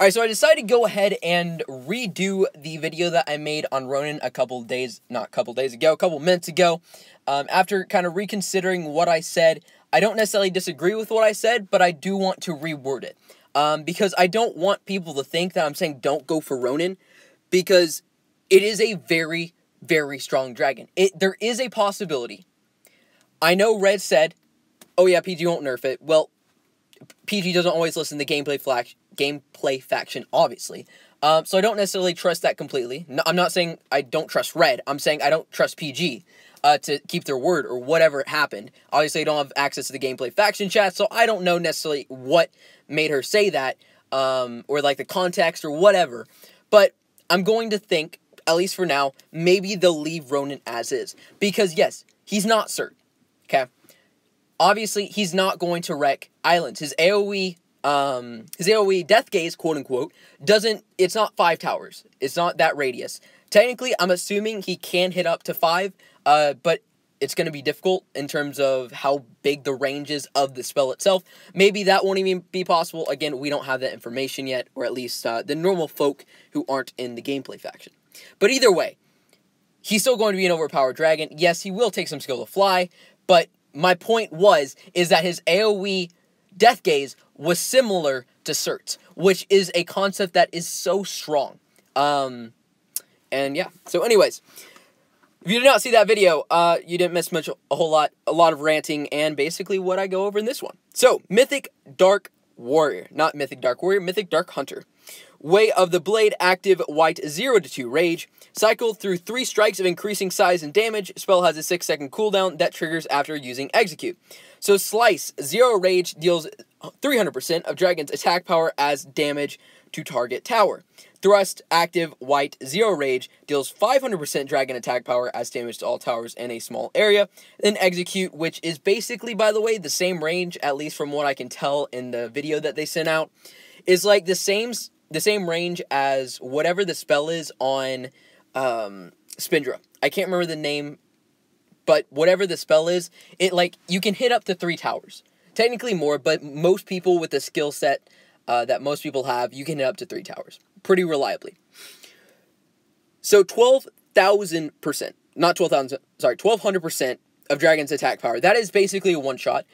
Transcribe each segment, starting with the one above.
Alright, so I decided to go ahead and redo the video that I made on Ronin a couple minutes ago. After kind of reconsidering what I said, I don't necessarily disagree with what I said, but I do want to reword it. Because I don't want people to think that I'm saying don't go for Ronin, because it is a very, very strong dragon. There is a possibility. I know Red said, oh yeah, PG won't nerf it. Well, PG doesn't always listen to gameplay faction, obviously. So I don't necessarily trust that completely. No, I'm not saying I don't trust Red. I'm saying I don't trust PG to keep their word or whatever happened. Obviously, I don't have access to the gameplay faction chat, so I don't know necessarily what made her say that, or like the context or whatever. But I'm going to think, at least for now, maybe they'll leave Ronin as is. Because yes, he's not Cert. Okay? Obviously, he's not going to wreck islands. His AoE death gaze, quote unquote, it's not 5 towers. It's not that radius. Technically, I'm assuming he can hit up to 5, but it's going to be difficult in terms of how big the range is of the spell itself. Maybe that won't even be possible. Again, we don't have that information yet, or at least the normal folk who aren't in the gameplay faction. But either way, he's still going to be an overpowered dragon. Yes, he will take some skill to fly, but my point is that his AoE death gaze was similar to Cert's, which is a concept that is so strong. And yeah, so anyways, if you did not see that video, you didn't miss a lot of ranting and basically what I go over in this one. So, Mythic Dark Warrior, not Mythic Dark Warrior, Mythic Dark Hunter. Way of the Blade, active, white, 0-2 rage. Cycle through 3 strikes of increasing size and damage. Spell has a 6-second cooldown that triggers after using execute. So Slice, 0 rage, deals 300% of dragon's attack power as damage to target tower. Thrust, active, white, 0 rage, deals 500% dragon attack power as damage to all towers in a small area. Then Execute, which is basically, by the way, the same range, at least from what I can tell in the video that they sent out, is like the same range as whatever the spell is on Spindra. I can't remember the name, but whatever the spell is, you can hit up to 3 towers. Technically more, but most people with the skill set that most people have, you can hit up to 3 towers. Pretty reliably. So 12,000%, not 12,000, sorry, 1,200% of dragon's attack power. That is basically a one-shot.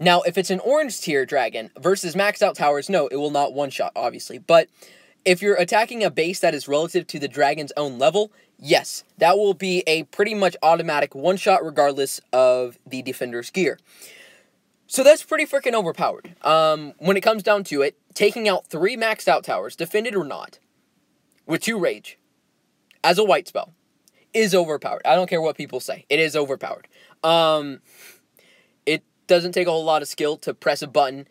Now, if it's an orange tier dragon versus maxed out towers, no, it will not one-shot, obviously. But if you're attacking a base that is relative to the dragon's own level, yes, that will be a pretty much automatic one-shot regardless of the defender's gear. So that's pretty freaking overpowered. When it comes down to it, taking out 3 maxed out towers, defended or not, with 2 rage, as a white spell, is overpowered. I don't care what people say. It is overpowered. It doesn't take a whole lot of skill to press a button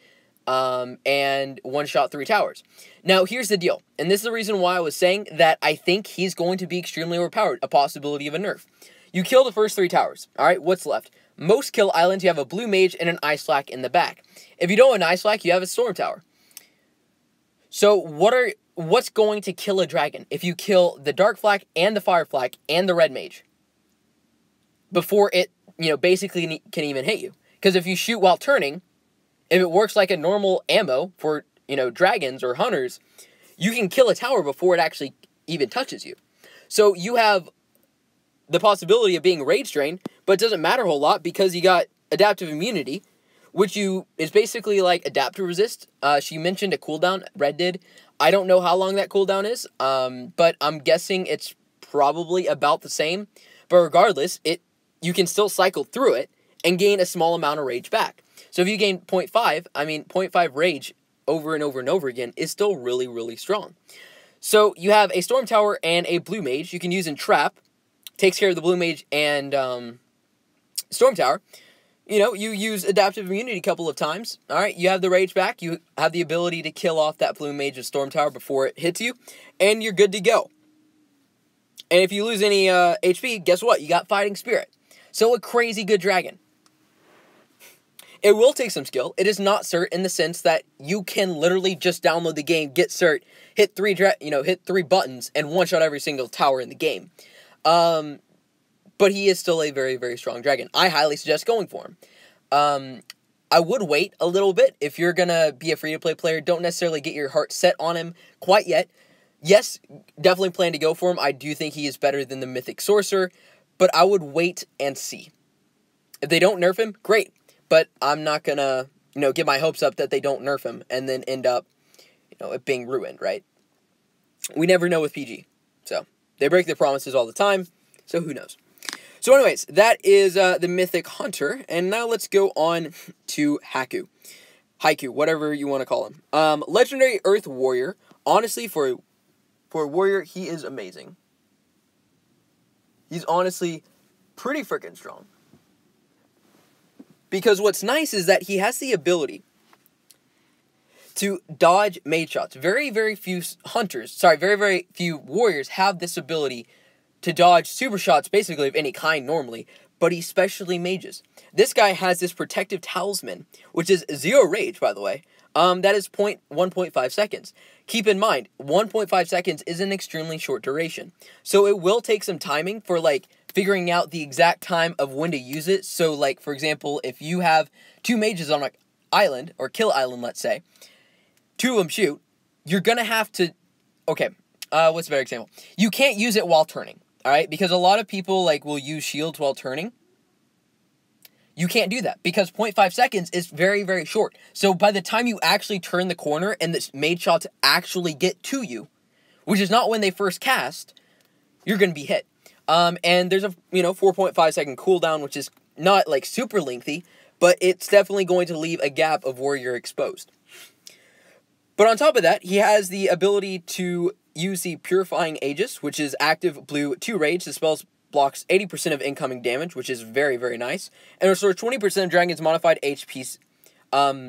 and one-shot 3 towers. Now, here's the deal, and this is the reason why I was saying that I think he's going to be extremely overpowered, a possibility of a nerf. You kill the first 3 towers. All right, what's left? Most kill islands, you have a blue mage and an ice flak in the back. If you don't have an ice flak, you have a storm tower. So what's going to kill a dragon if you kill the dark flak and the fire flak and the red mage before it, basically can even hit you? Because if you shoot while turning, if it works like a normal ammo for, dragons or hunters, you can kill a tower before it actually even touches you. So you have the possibility of being rage drained, but it doesn't matter a whole lot because you got adaptive immunity, which is basically like adaptive resist. She mentioned a cooldown, Red did. I don't know how long that cooldown is, but I'm guessing it's probably about the same. But regardless, you can still cycle through it and gain a small amount of rage back. So if you gain 0.5, 0.5 rage over and over and over again is still really, really strong. So you have a storm tower and a blue mage you can use in trap. Takes care of the blue mage and storm tower. You use adaptive immunity a couple of times. All right, you have the rage back. You have the ability to kill off that blue mage of storm tower before it hits you, and you're good to go. And if you lose any HP, guess what? You got fighting spirit. So a crazy good dragon. It will take some skill. It is not Cert in the sense that you can literally just download the game, get Cert, hit 3 buttons, and one-shot every single tower in the game. But he is still a very, very strong dragon. I highly suggest going for him. I would wait a little bit. If you're going to be a free-to-play player, don't necessarily get your heart set on him quite yet. Yes, definitely plan to go for him. I do think he is better than the Mythic Sorcerer, but I would wait and see. If they don't nerf him, great. But I'm not going to, get my hopes up that they don't nerf him and then end up, it being ruined, right? We never know with PG. So, they break their promises all the time, so who knows? So anyways, that is the Mythic Hunter, and now let's go on to Haku. Haiku, whatever you want to call him. Legendary Earth Warrior. Honestly, for a warrior, he is amazing. He's honestly pretty freaking strong. Because what's nice is that he has the ability to dodge mage shots. Very, very few very, very few warriors have this ability to dodge super shots, basically of any kind normally, but especially mages. This guy has this protective talisman, which is 0 rage, by the way. That is 1.5 seconds. Keep in mind, 1.5 seconds is an extremely short duration. So it will take some timing for, figuring out the exact time of when to use it. So, for example, if you have 2 mages on an island, or kill island, let's say, 2 of them shoot, you're going to have to... Okay, what's a better example? You can't use it while turning, alright? Because a lot of people, will use shields while turning. You can't do that, because 0.5 seconds is very, very short. So by the time you actually turn the corner and the mage shots actually get to you, which is not when they first cast, you're going to be hit. And there's a, 4.5 second cooldown, which is not, super lengthy, but it's definitely going to leave a gap of where you're exposed. But on top of that, he has the ability to use the Purifying Aegis, which is active blue 2 rage. The spell blocks 80% of incoming damage, which is very, very nice. And restores 20% of dragon's modified HP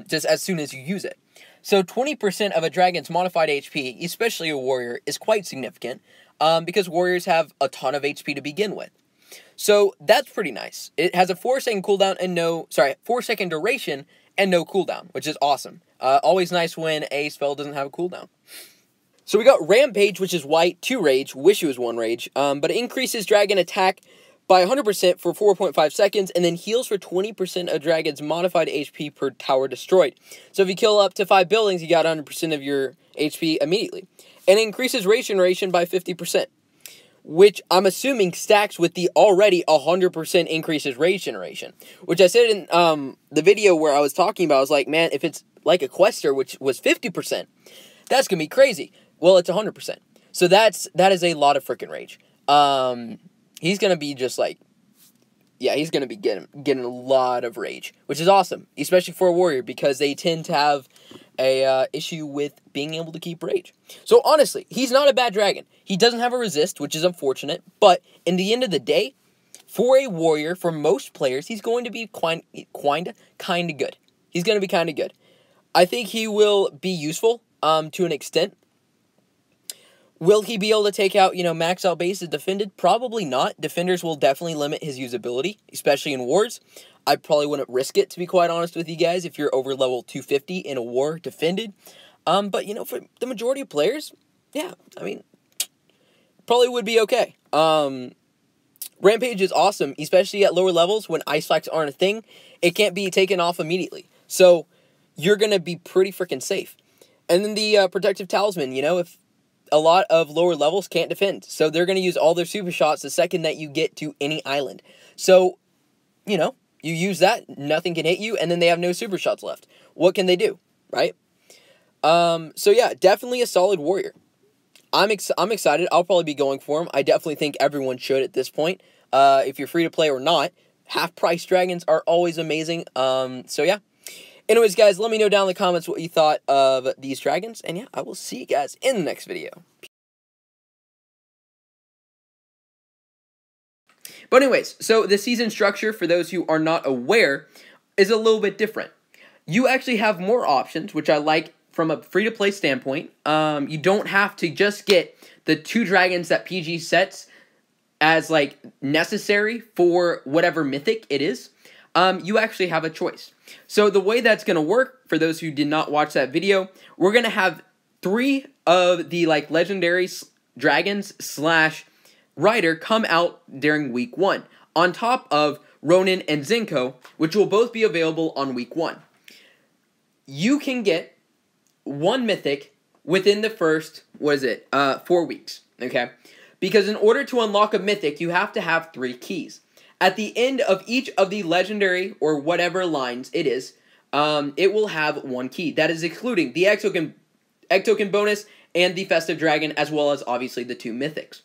just as soon as you use it. So 20% of a dragon's modified HP, especially a warrior, is quite significant because warriors have a ton of HP to begin with. So that's pretty nice. It has a 4-second cooldown and 4-second duration and no cooldown, which is awesome. Always nice when a spell doesn't have a cooldown. So we got Rampage, which is white, 2 rage, wish it was 1 rage, but it increases dragon attack by 100% for 4.5 seconds, and then heals for 20% of dragon's modified HP per tower destroyed. So if you kill up to 5 buildings, you got 100% of your HP immediately. And it increases rage generation by 50%, which I'm assuming stacks with the already 100% increases rage generation. Which I said in the video where I was talking about, I was like, man, if it's like a Quester, which was 50%, that's going to be crazy. Well, it's 100%. So that is a lot of freaking rage. He's going to be just he's going to be getting a lot of rage, which is awesome, especially for a warrior, because they tend to have a issue with being able to keep rage. So honestly, he's not a bad dragon. He doesn't have a resist, which is unfortunate, but in the end of the day, for a warrior, for most players, he's going to be kind of good. He's going to be kind of good. I think he will be useful to an extent. Will he be able to take out, max out bases defended? Probably not. Defenders will definitely limit his usability, especially in wars. I probably wouldn't risk it, to be quite honest with you guys, if you're over level 250 in a war defended. But, for the majority of players, yeah, probably would be okay. Rampage is awesome, especially at lower levels when ice spikes aren't a thing. It can't be taken off immediately. So, you're going to be pretty freaking safe. And then the protective talisman, if a lot of lower levels can't defend. So they're going to use all their super shots the second that you get to any island. So, you use that, nothing can hit you, and then they have no super shots left. What can they do, right? So yeah, definitely a solid warrior. I'm excited. I'll probably be going for him. I definitely think everyone should at this point. If you're free to play or not, half-price dragons are always amazing. So yeah. Anyways, guys, let me know down in the comments what you thought of these dragons. And yeah, I will see you guys in the next video. But anyways, so the season structure, for those who are not aware, is a little bit different. You actually have more options, which I like from a free-to-play standpoint. You don't have to just get the 2 dragons that PG sets as, necessary for whatever mythic it is. You actually have a choice. So the way that's going to work, for those who did not watch that video, we're going to have 3 of the legendary dragons / rider come out during week 1, on top of Ronin and Zenko, which will both be available on week 1. you can get 1 Mythic within the first, 4 weeks, okay? Because in order to unlock a Mythic, you have to have 3 keys. At the end of each of the legendary or whatever lines it is, it will have 1 key. That is excluding the egg token bonus and the Festive Dragon, as well as obviously the 2 Mythics.